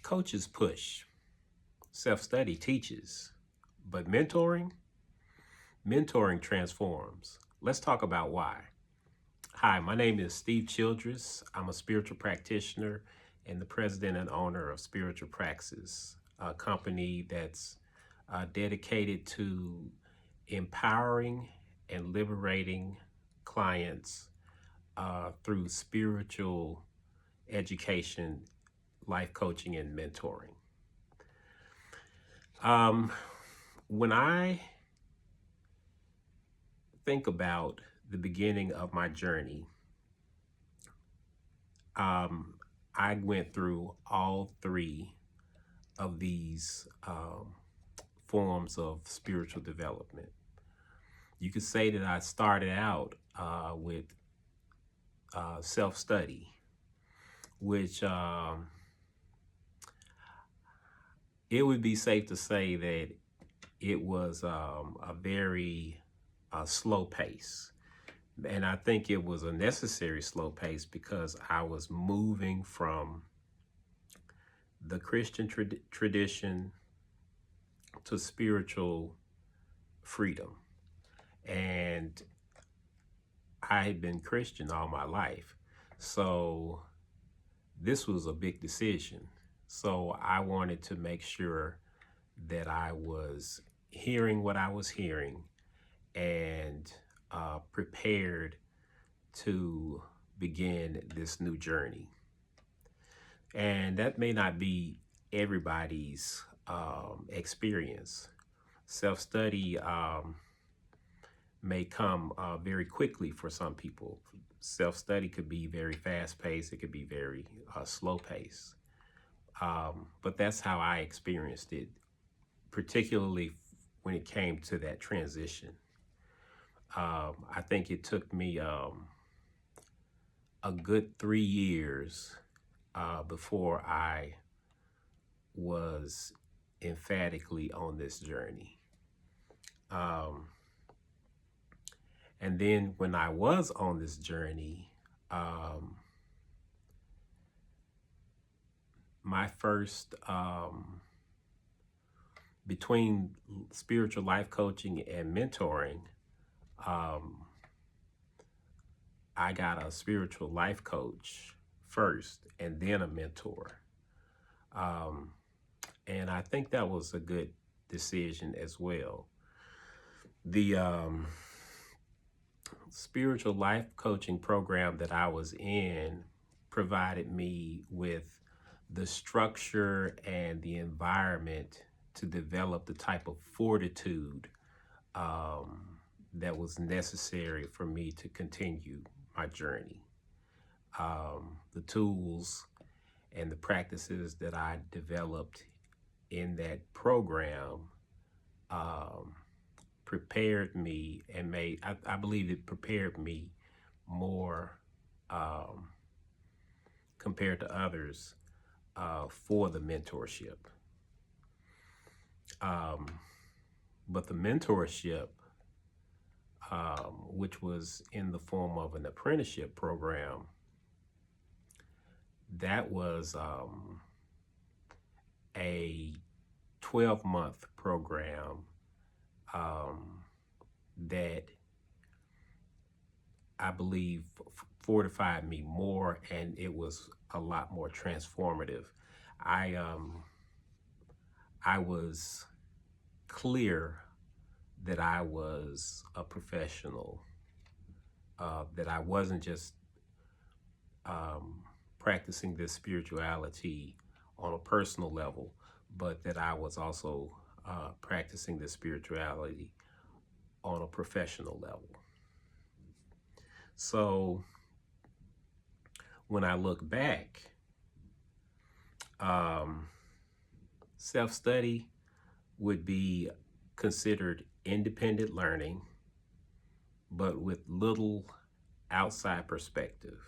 Coaches push, self-study teaches, but mentoring transforms. Let's talk about why. Hi, my name is Steve Childress. I'm a spiritual practitioner and the president and owner of Spiritual Praxis, a company that's dedicated to empowering and liberating clients through spiritual education, life coaching, and mentoring. Um, when I think about the beginning of my journey, um, I went through all three of these forms of spiritual development. You could say that I started out with self-study, which it would be safe to say that it was a very slow pace. And I think it was a necessary slow pace because I was moving from the Christian tradition to spiritual freedom. And I had been Christian all my life. So this was a big decision. So I wanted to make sure that I was hearing what I was hearing and prepared to begin this new journey. And that may not be everybody's experience. Self-study may come very quickly for some people. Self-study could be very fast-paced. It could be very slow-paced. But that's how I experienced it, particularly when it came to that transition. I think it took me a good 3 years before I was emphatically on this journey. And then when I was on this journey, my first, between spiritual life coaching and mentoring, I got a spiritual life coach first and then a mentor. And I think that was a good decision as well. The spiritual life coaching program that I was in provided me with the structure and the environment to develop the type of fortitude that was necessary for me to continue my journey. The tools and the practices that I developed in that program prepared me and I believe it prepared me more compared to others for the mentorship. But the mentorship, which was in the form of an apprenticeship program, that was a 12-month program that I believe fortified me more, and it was a lot more transformative. I was clear that I was a professional, that I wasn't just practicing this spirituality on a personal level, but that I was also practicing this spirituality on a professional level. So when I look back, self-study would be considered independent learning, but with little outside perspective.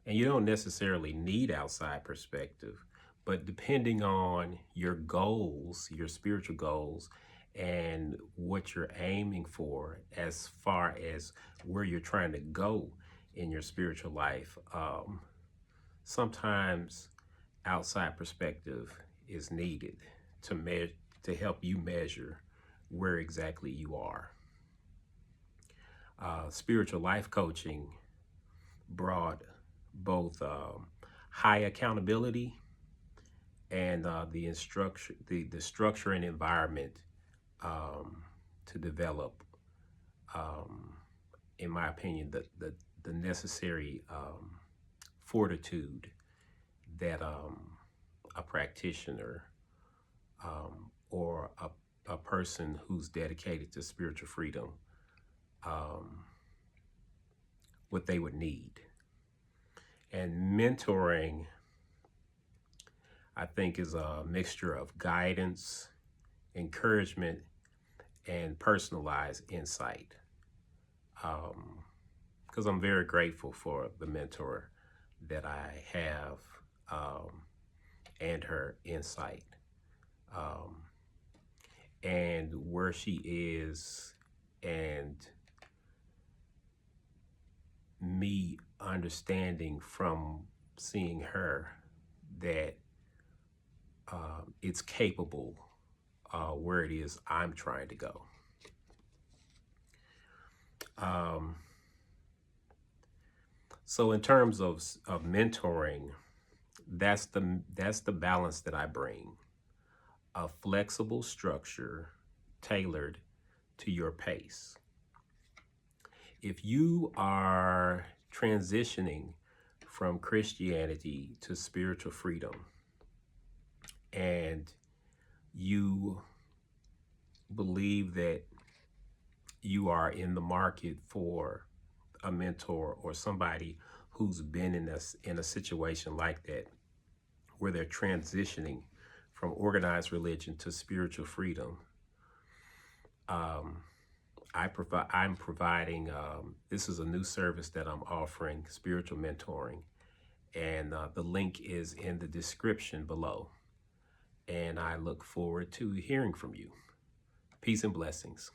And you don't necessarily need outside perspective, but depending on your goals, your spiritual goals, and what you're aiming for as far as where you're trying to go in your spiritual life, sometimes outside perspective is needed to help you measure where exactly you are. Spiritual life coaching brought both high accountability and the structure and environment to develop, in my opinion, the necessary fortitude that a practitioner or a person who's dedicated to spiritual freedom, what they would need. And mentoring, I think, is a mixture of guidance, encouragement, and personalized insight. Because I'm very grateful for the mentor that I have, and her insight, and where she is, and me understanding from seeing her that it's capable where it is I'm trying to go. So in terms of mentoring, that's the balance that I bring: a flexible structure tailored to your pace. If you are transitioning from Christianity to spiritual freedom, and you believe that you are in the market for a mentor or somebody who's been in a situation like that, where they're transitioning from organized religion to spiritual freedom, I'm providing, this is a new service that I'm offering, spiritual mentoring, and the link is in the description below. And I look forward to hearing from you. Peace and blessings.